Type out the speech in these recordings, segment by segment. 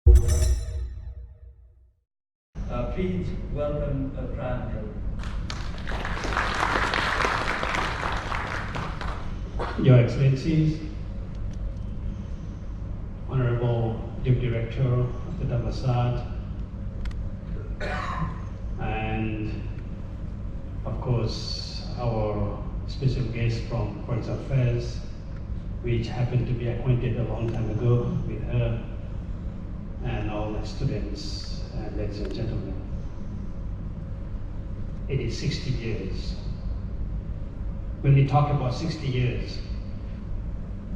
Please welcome Prime Minister. Your Excellencies, Honorable Deputy Director of the Thammasat, and of course our special guest from Foreign Affairs, which happened to be acquainted a long time ago with her, and all the students and ladies and gentlemen. It is 60 years. When we talk about 60 years,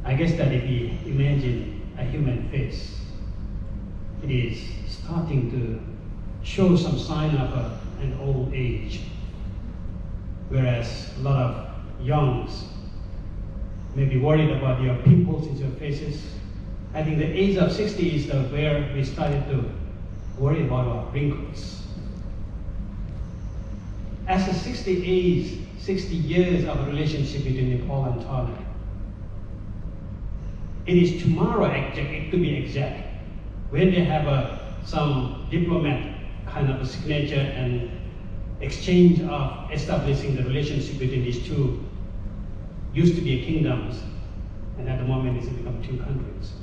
I guess that if we imagine a human face, it is starting to show some sign of an old age, whereas a lot of youngs may be worried about your pimples in your faces. I think the age of 60 is where we started to worry about our wrinkles. As a 60 years of a relationship between Nepal and Thailand, it is tomorrow, to be exact, when they have some diplomat kind of a signature and exchange of establishing the relationship between these two, used to be kingdoms, and at the moment it's become two countries.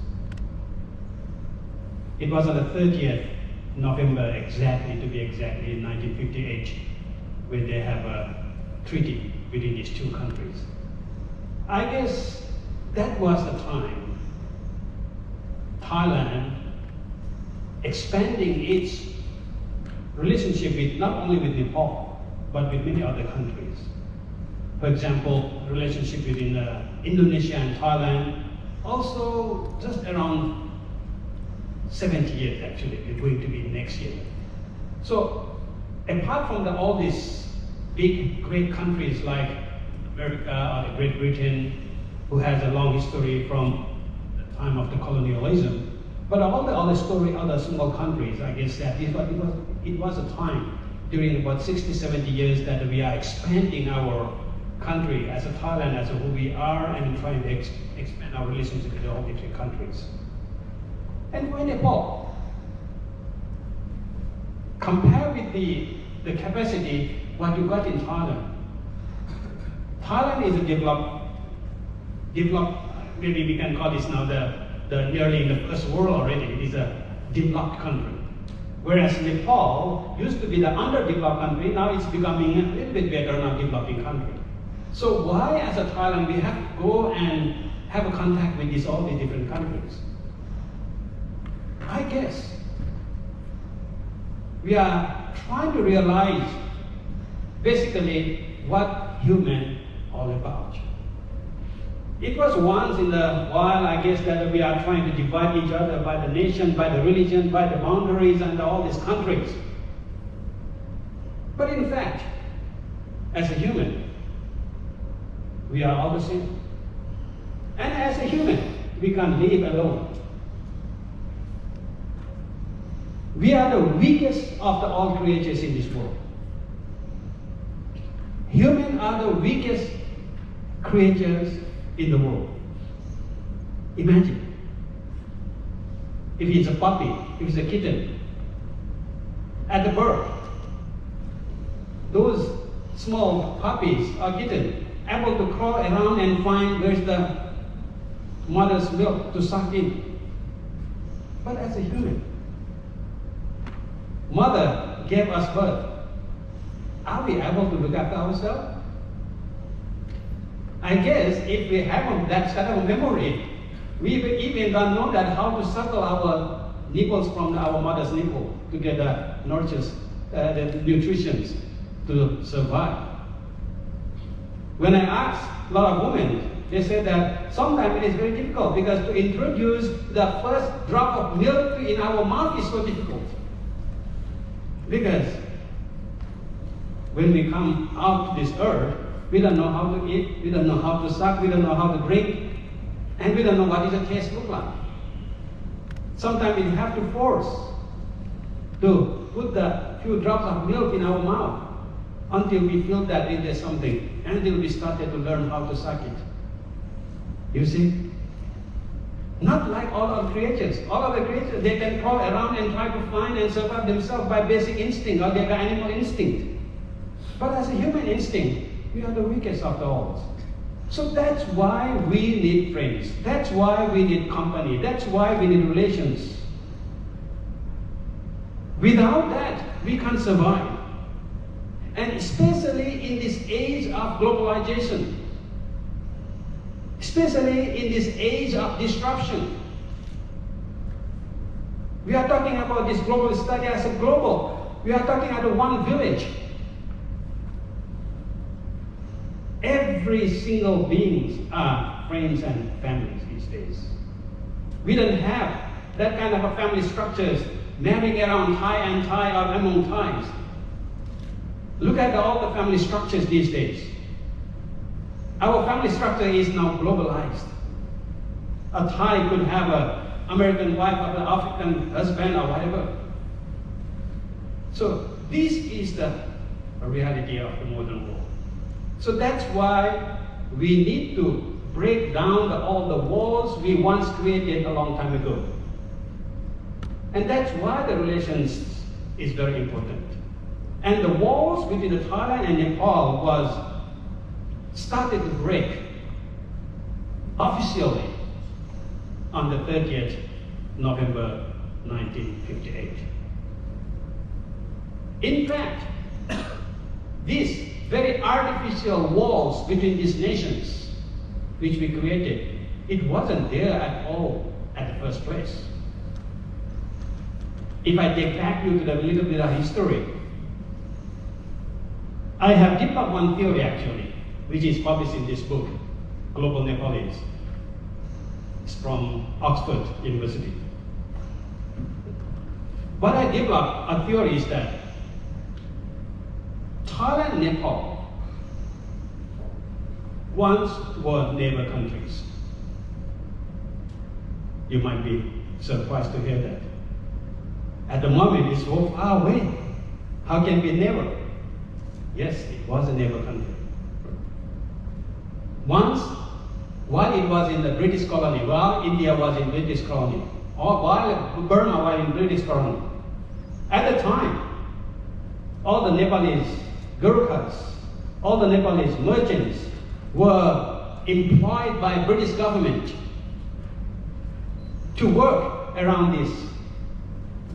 It was on the 30th November exactly, to be exactly, in 1958, when they have a treaty between these two countries. I guess that was the time Thailand expanding its relationship with not only with Nepal, but with many other countries. For example, relationship between Indonesia and Thailand, also just around 70 years actually, it's going to be next year. So apart from all these big, great countries like America or Great Britain, who has a long history from the time of the colonialism, but all the other small countries, I guess that it was a time during about 60, 70 years that we are expanding our country as a Thailand, as who we are, and trying to expand our relationship with all different countries. And why Nepal? Compare with the capacity what you got in Thailand. Thailand is a developed, maybe we can call this now the nearly in the first world already. It is a developed country. Whereas Nepal used to be the underdeveloped country, now it's becoming a little bit better now developing country. So why as a Thailand we have to go and have a contact with all these different countries? I guess we are trying to realize basically what human all about. It was once in a while, I guess, that we are trying to divide each other by the nation, by the religion, by the boundaries and all these countries. But in fact, as a human, we are all the same. And as a human, we can live alone. We are the weakest of all creatures in this world. Humans are the weakest creatures in the world. Imagine, if it's a puppy, if it's a kitten, at the birth, those small puppies or kittens able to crawl around and find where's the mother's milk to suck in. But as a human, mother gave us birth. Are we able to look after ourselves? I guess if we have that kind of memory, we even don't know that how to suckle our nipples from our mother's nipple to get the nutrition to survive. When I asked a lot of women, they said that sometimes it is very difficult because to introduce the first drop of milk in our mouth is so difficult. Because when we come out to this earth, we don't know how to eat, we don't know how to suck, we don't know how to drink, and we don't know what the taste look like. Sometimes we have to force to put the few drops of milk in our mouth until we feel that there's something, until we started to learn how to suck it. You see? Not like all other creatures. All other creatures, they can crawl around and try to find and survive themselves by basic instinct or their animal instinct. But as a human instinct, we are the weakest of the all. So that's why we need friends. That's why we need company. That's why we need relations. Without that, we can't survive. And especially in this age of globalization, especially in this age of disruption, we are talking about this global study as a global. We are talking about one village. Every single beings are friends and families these days. We don't have that kind of a family structures marrying around Thai and Thai or among Thais. Look at all the family structures these days. Our family structure is now globalized. A Thai could have an American wife or an African husband or whatever. So this is the reality of the modern world. So that's why we need to break down all the walls we once created a long time ago. And that's why the relations is very important. And the walls between Thailand and Nepal was started to break officially on the 30th November 1958. In fact, these very artificial walls between these nations, which we created, it wasn't there at all at the first place. If I take back you to the little bit of history, I have developed one theory actually, which is published in this book, Global Nepalese. It's from Oxford University. What I developed a theory is that Thailand and Nepal once were neighbor countries. You might be surprised to hear that. At the moment, it's so far away. How can it be neighbor? Yes, it was a neighbor country. Once, while it was in the British colony, while India was in British colony, or while Burma was in British colony, at the time, all the Nepalese Gurkhas, all the Nepalese merchants were employed by British government to work around this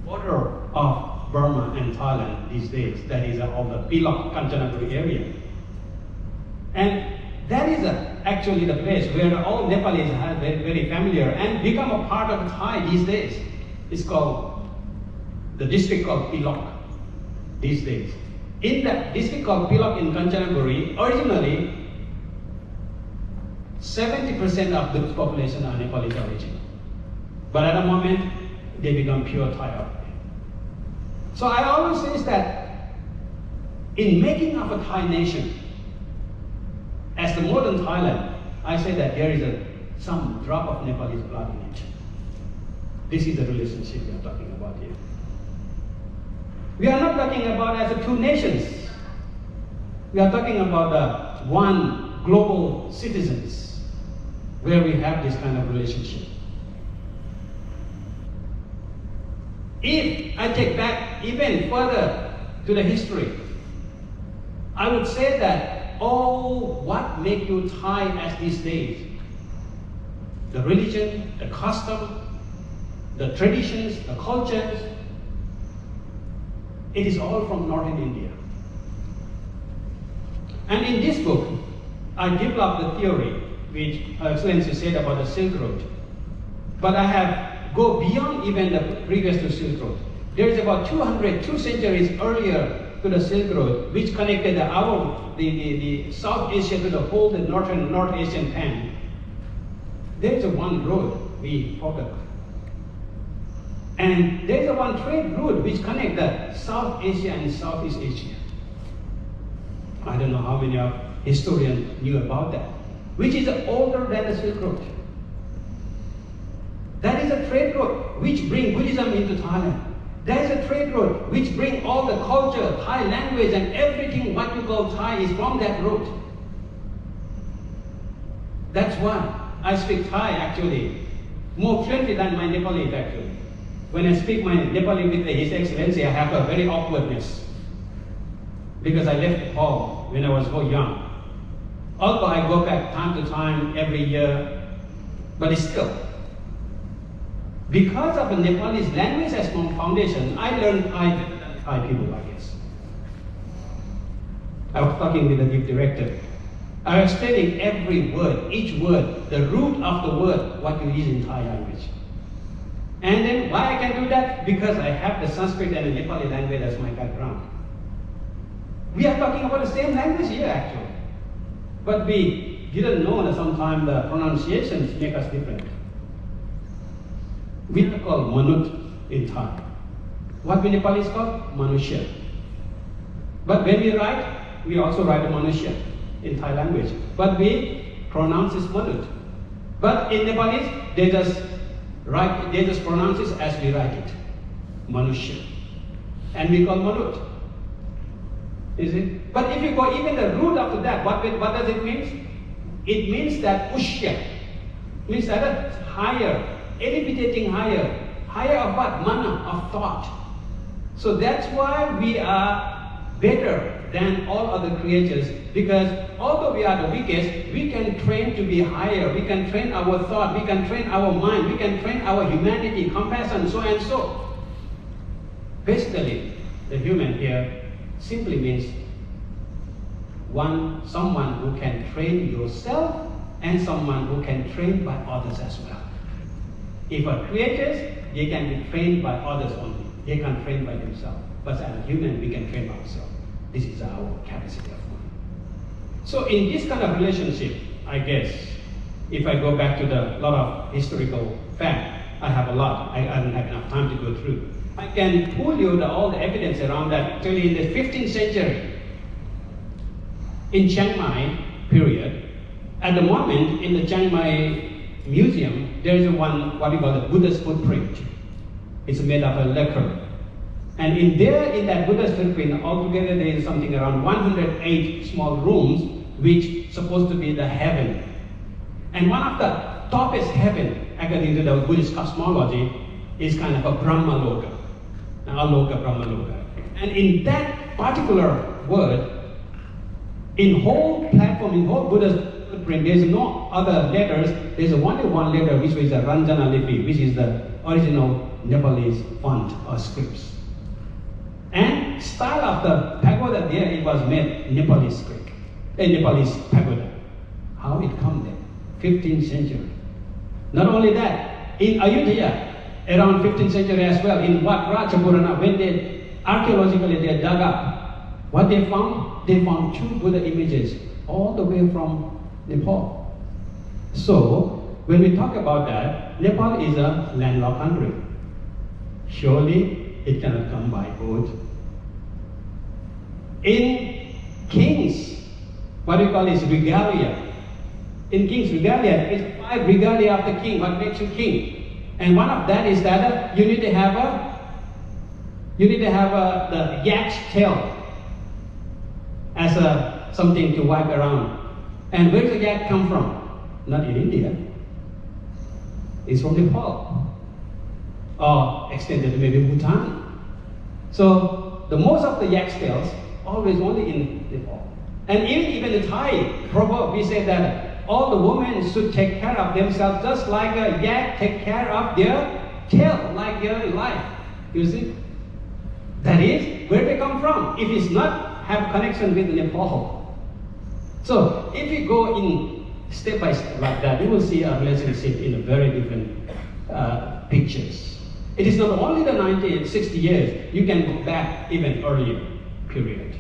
border of Burma and Thailand these days. That is all the Pilok Kanchanaburi area. And that is actually the place where all Nepalese are very, very familiar and become a part of Thai these days. It's called the district called Pilok these days. In that district called Pilok in Kanchanaburi, originally 70% of the population are Nepalese origin. But at the moment, they become pure Thai origin. So I always say that in making of a Thai nation, as the modern Thailand, I say that there is some drop of Nepalese blood in it. This is the relationship we are talking about here. We are not talking about as a two nations. We are talking about one global citizens, where we have this kind of relationship. If I take back even further to the history, I would say that all what make you Thai as these days, the religion, the custom, the traditions, the cultures, it is all from northern India. And in this book, I developed the theory which Her Excellency said about the Silk Road. But I have go beyond even the previous to Silk Road. There is about 2 centuries earlier to the Silk Road, which connected the South Asia to the whole the North Asian pan. There is one road we forgot. And there is one trade route which connects the South Asia and Southeast Asia. I don't know how many of historians knew about that, which is older than the Silk Road. That is a trade route which brings Buddhism into Thailand. That is a trade route which brings all the culture, Thai language, and everything what you call Thai is from that route. That's why I speak Thai actually more fluently than my Nepali actually. When I speak my Nepali with His Excellency, I have a very awkwardness because I left Nepal when I was so young. Although I go back time to time every year, but still, because of the Nepalese language as my foundation, I learned Thai better than Thai people, I guess. I was talking with the gift director. I was explaining every word, each word, the root of the word, what you use in Thai language. And then why I can do that? Because I have the Sanskrit and the Nepali language as my background. We are talking about the same language here actually. But we didn't know that sometimes the pronunciations make us different. We are called Manut in Thai. What we Nepalese call Manushya. But when we write, we also write Manushya in Thai language. But we pronounce it Manut. But in Nepalese, they just pronounce it as we write it. Manushya. And we call Manut. Is it? But if you go even the root after that, what does it mean? It means that Ushya. Means that higher, elevating higher. Higher of what? Mana, of thought. So that's why we are better than all other creatures, because although we are the weakest, we can train to be higher, we can train our thought, we can train our mind, we can train our humanity, compassion, so and so. Basically, the human here simply means someone who can train yourself and someone who can train by others as well. If a creatures, they can be trained by others only. They can train by themselves. But as a human, we can train ourselves. This is our capacity of mind. So in this kind of relationship, I guess, if I go back to the lot of historical fact, I have a lot. I don't have enough time to go through. I can pull you all the evidence around that. Actually, in the 15th century, in Chiang Mai period, at the moment in the Chiang Mai Museum, there is one what we call the Buddhist footprint. It's made of a lacquer. And in that Buddhist footprint, altogether there is something around 108 small rooms, which supposed to be the heaven. And one of the toppest heaven, according to the Buddhist cosmology, is kind of a Brahmaloka. Aloka, Brahmaloka. And in that particular word, in whole platform, in whole Buddhist footprint, there is no other letters. There is only one letter, which is the Ranjana Lipi, which is the original Nepalese font or scripts. And style of the pagoda there, it was made Nepalese Greek, Nepalese pagoda. How it come there? 15th century. Not only that, in Ayutthaya, around 15th century as well, in Wat Ratchapurana, when they archaeologically they dug up, what they found? They found two Buddha images all the way from Nepal. So, when we talk about that, Nepal is a landlocked country. Surely, it cannot come by boat. In kings, what we call is regalia. In king's regalia, it's 5 regalia of the king. What makes you king? And one of that is that you need to have the yak's tail as something to wipe around. And where does the yak come from? Not in India. It's from Nepal. Or extended to maybe Bhutan. So the most of the yak's tails always only in Nepal. And even in Thai proverb, we say that all the women should take care of themselves just like a yak take care of their tail, like their life. You see? That is where they come from. If it's not have connection with Nepal. So if you go in step by step like that, you will see a relationship in a very different pictures. It is not only the 1960 years, you can go back even earlier period.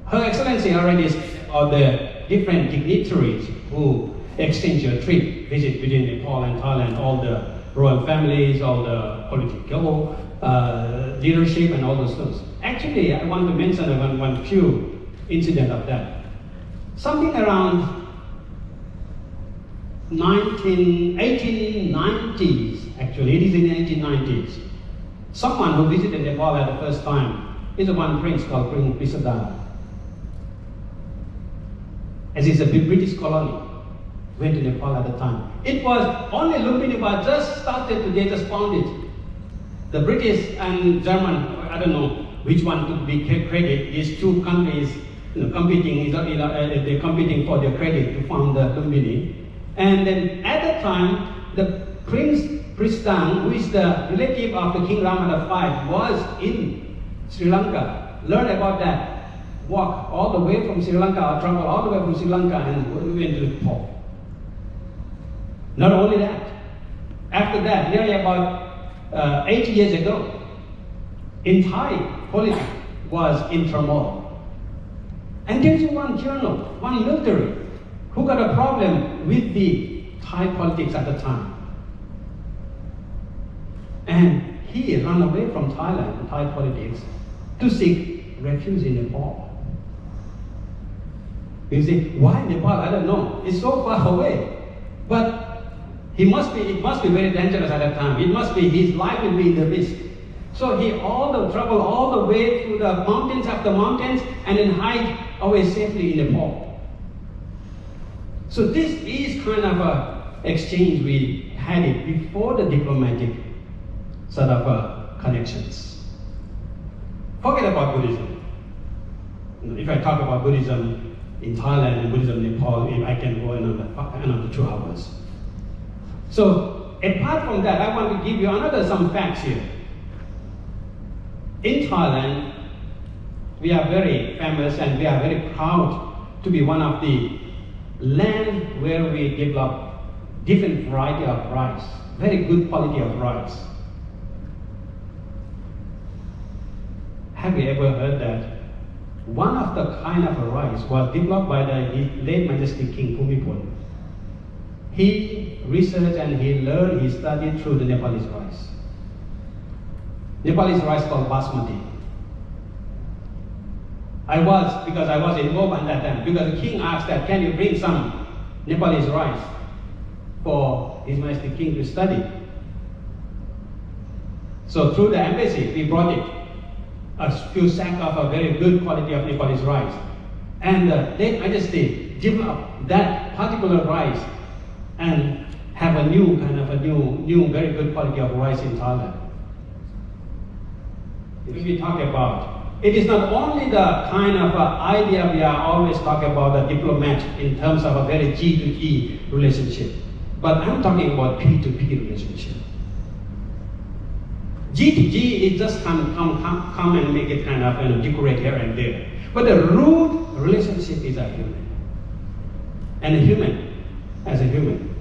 Her Excellency already said about the different dignitaries who exchange a trip, visit between Nepal and Thailand, all the royal families, all the political leadership and all those things. Actually, I want to mention one few incident of that. Something around 1890s, actually, it is in the 1890s. Someone who visited Nepal at the first time is one prince called Prince Pisadana. As it's a British colony. went to Nepal at the time. It was only Lumpini was just started, they just found it. The British and German, I don't know which one to be credit, these two countries competing, they're competing for their credit to found the Lumpini. And then at that time, the Prince Pristang, who is the relative of the King Ramada V, was in Sri Lanka, learned about that, walked all the way from Sri Lanka, or traveled all the way from Sri Lanka and went to Nepal. Not only that, after that, nearly about 80 years ago, entire politics was in turmoil. And there's one general, one military, who got a problem with the Thai politics at the time. And he ran away from Thailand, Thai politics, to seek refuge in Nepal. You see, why Nepal? I don't know. It's so far away. But it must be very dangerous at that time. It must be, his life will be in the risk. So he traveled all the way through the mountains after mountains and then hide away safely in Nepal. So this is kind of a exchange we had it before the diplomatic sort of connections. Forget about Buddhism. If I talk about Buddhism in Thailand and Buddhism in Nepal, I can go another 2 hours. So apart from that, I want to give you some facts here. In Thailand, we are very famous and we are very proud to be one of the land where we develop different variety of rice, very good quality of rice. Have you ever heard that one of the kind of rice was developed by the late Majesty King Bhumibol? He researched and he learned, he studied through the Nepalese rice. Nepalese rice called basmati. Because I was involved at that time, because the king asked that, can you bring some Nepalese rice for His Majesty King to study? So through the embassy, we brought it, a few sacks of a very good quality of Nepalese rice. And the late Majesty developed that particular rice and have a new very good quality of rice in Thailand. If we talk about, it is not only the kind of idea we are always talking about, the diplomat in terms of a very G2G relationship, but I'm talking about P2P relationship. G2G is just come and make it kind of decorate here and there. But the root relationship is a human. And a human, as a human,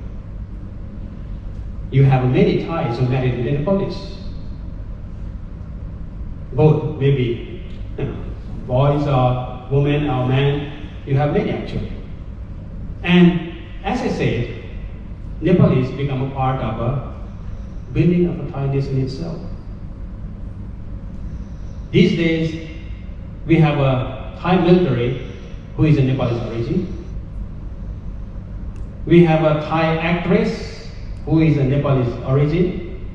you have many Thais who married with Nepalese. Both, maybe boys or women or men, you have many actually. And as I said, Nepalese become a part of a building of a Thai nation itself. These days, we have a Thai military who is a Nepalese origin. We have a Thai actress who is a Nepalese origin.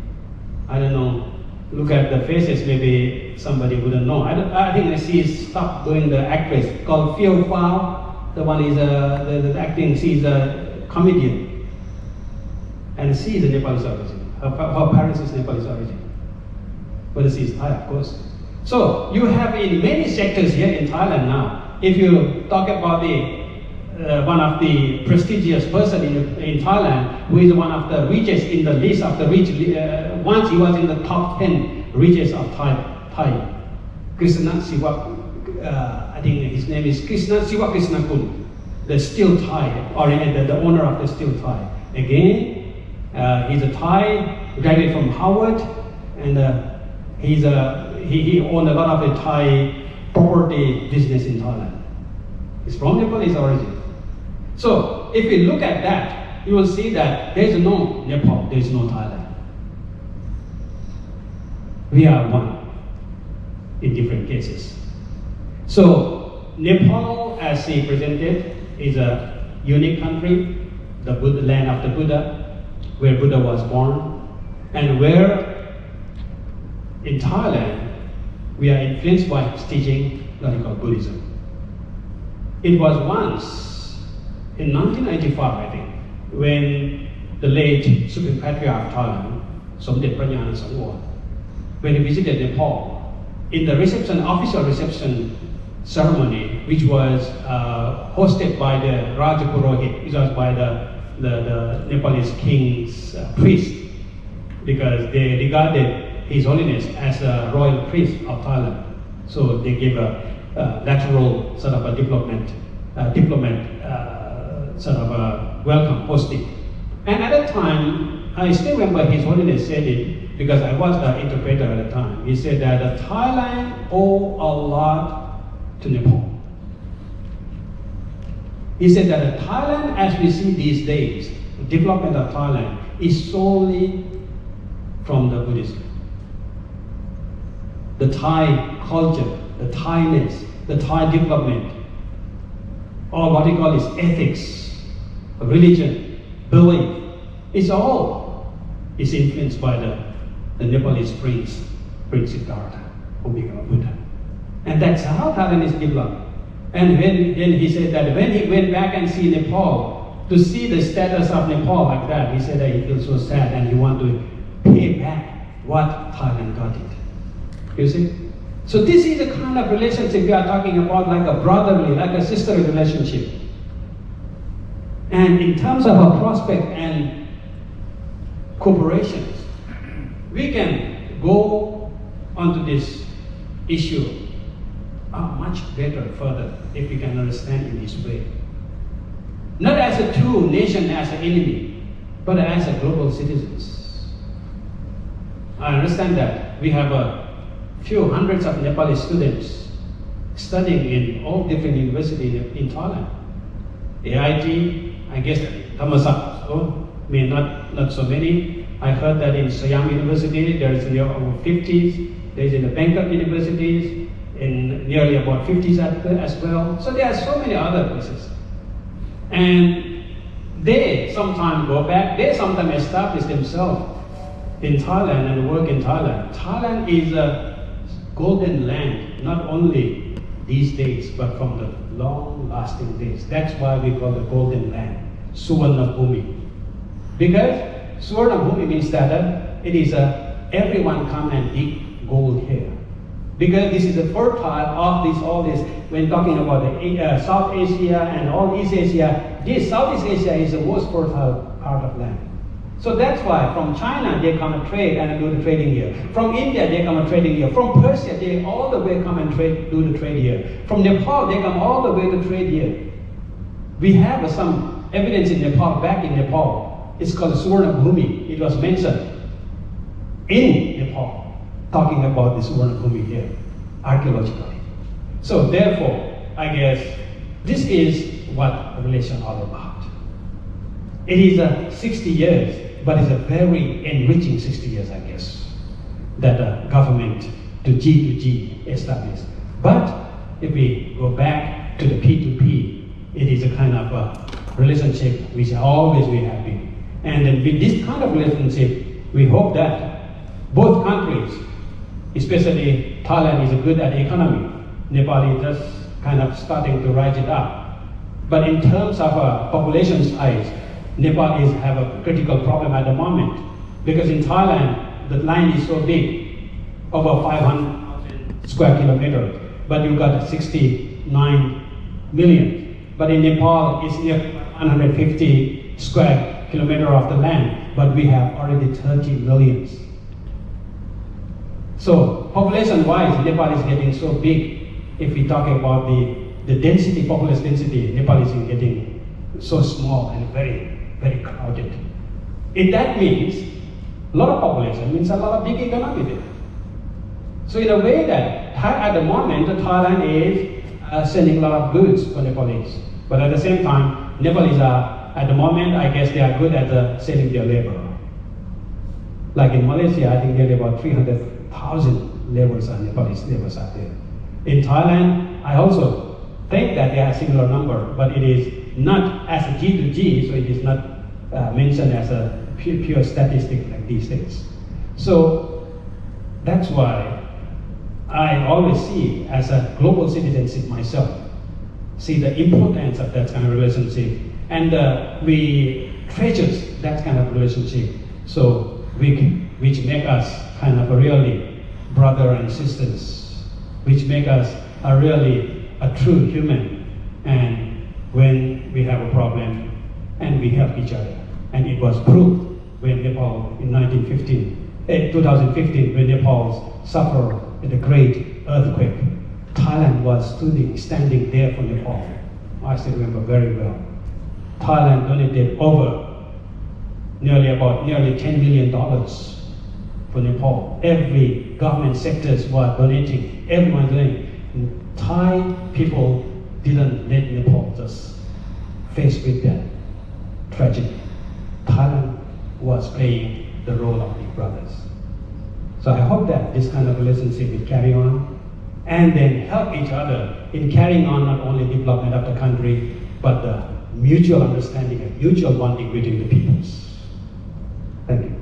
I don't know, look at the faces, maybe somebody wouldn't know. I think she stopped doing the actress called Phiêu Phao. The one is the acting, she's a comedian. And she is a Nepalese origin. Her parents is Nepalese origin. But she is Thai, of course. So you have in many sectors here in Thailand now. If you talk about the one of the prestigious person in Thailand, who is one of the richest in the list of the rich. Once he was in the top 10 richest of Thai. Krishna Siva, I think his name is Krishna Siva Krishna Kun, the Steel Thai, or the owner of the Steel Thai. Again, he's a Thai, graduated from Harvard, and he owned a lot of the Thai property business in Thailand. He's from Nepalese origin. So if we look at that, you will see that there is no Nepal, there is no Thailand. We are one in different cases. So Nepal, as he presented, is a unique country, the land of the Buddha, where Buddha was born, and where in Thailand we are influenced by his teaching, what we call Buddhism. It was once, in 1995, I think, when the late Supreme Patriarch of Thailand, Somdet Pranyana Sangwa, when he visited Nepal, in the official reception ceremony, which was hosted by the Raja Purohit, which was by the Nepalese king's priest, because they regarded His Holiness as a royal priest of Thailand. So they gave a natural sort of a diplomat sort of a welcome hosting. And at that time, I still remember His Holiness said it, because I was the interpreter at the time. He said that Thailand owe a lot to Nepal. He said that Thailand, as we see these days, the development of Thailand is solely from the Buddhism. The Thai culture, the Thainess, the Thai development, or what we call is ethics, religion, belief, it's all is influenced by the Nepalese prince Siddhartha, who became a Buddha. And that's how Thailand is developed. And then he said that when he went back and see Nepal, to see the status of Nepal like that, he said that he feels so sad and he wants to pay back what Thailand got it. You see? So this is the kind of relationship we are talking about, like a brotherly, like a sisterly relationship. And in terms of our prospect and cooperations, we can go onto this issue much better further if we can understand in this way. Not as a two nation, as an enemy, but as a global citizens. I understand that we have a few hundreds of Nepalese students studying in all different universities in Thailand. AIT, I guess Thammasat, so not so many. I heard that in Siam University there is over 50s. There is in the Bangkok universities, in nearly about 50s as well. So there are so many other places. And they sometimes go back, they sometimes establish themselves in Thailand and work in Thailand. Thailand is a golden land, not only these days, but from the long-lasting days. That's why we call the golden land, Suvarna Bhumi. Because Suvarna Bhumi means that it is everyone come and dig gold here. Because this is a fertile of all this, when talking about the South Asia and all East Asia, this Southeast Asia is the most fertile part of land. So that's why from China they come and trade and do the trading here. From India they come and trading here. From Persia they all the way come and do the trade here. From Nepal they come all the way to trade here. We have some evidence in Nepal, back in Nepal. It's called Suvarna Bhumi. It was mentioned in Nepal, talking about this Suvarna Bhumi here, archaeologically. So therefore, I guess this is what the relation is all about. It is 60 years, but it's a very enriching 60 years, I guess, that the government to G established. But if we go back to the P2P, it is a kind of a relationship which always we have been. And then with this kind of relationship, we hope that both countries, especially Thailand is good at economy, Nepal is just kind of starting to rise it up. But in terms of population size, Nepal have a critical problem at the moment, because in Thailand the land is so big, over 500,000 square kilometers, but you got 69 million. But in Nepal it's near 150 square kilometers of the land, but we have already 30 millions. So population-wise, Nepal is getting so big. If we talk about the density, population density, Nepal is getting so small and very, very crowded. And that means a lot of population means a lot of big economy there. So in a way that at the moment, Thailand is sending a lot of goods for Nepalese. But at the same time, Nepalese are, at the moment, I guess they are good at selling their labor. Like in Malaysia, I think there are about 300,000 laborers are Nepalese laborers out there. In Thailand, I also think that they are a similar number, but it is not as a G2G, so it is not mentioned as a pure statistic like these days. So that's why I always see, as a global citizenship myself, see the importance of that kind of relationship. And we treasures that kind of relationship. So which make us kind of a really brother and sisters, which make us a really a true human. And when we have a problem, and we help each other. And it was proved when Nepal in 2015, when Nepal suffered the great earthquake. Thailand was standing there for Nepal. I still remember very well. Thailand donated nearly $10 million for Nepal. Every government sectors were donating, everyone donating. Thai people didn't let Nepal just face with that tragedy. Thailand was playing the role of big brothers. So I hope that this kind of relationship will carry on and then help each other in carrying on not only development of the country, but the mutual understanding and mutual bonding between the peoples. Thank you.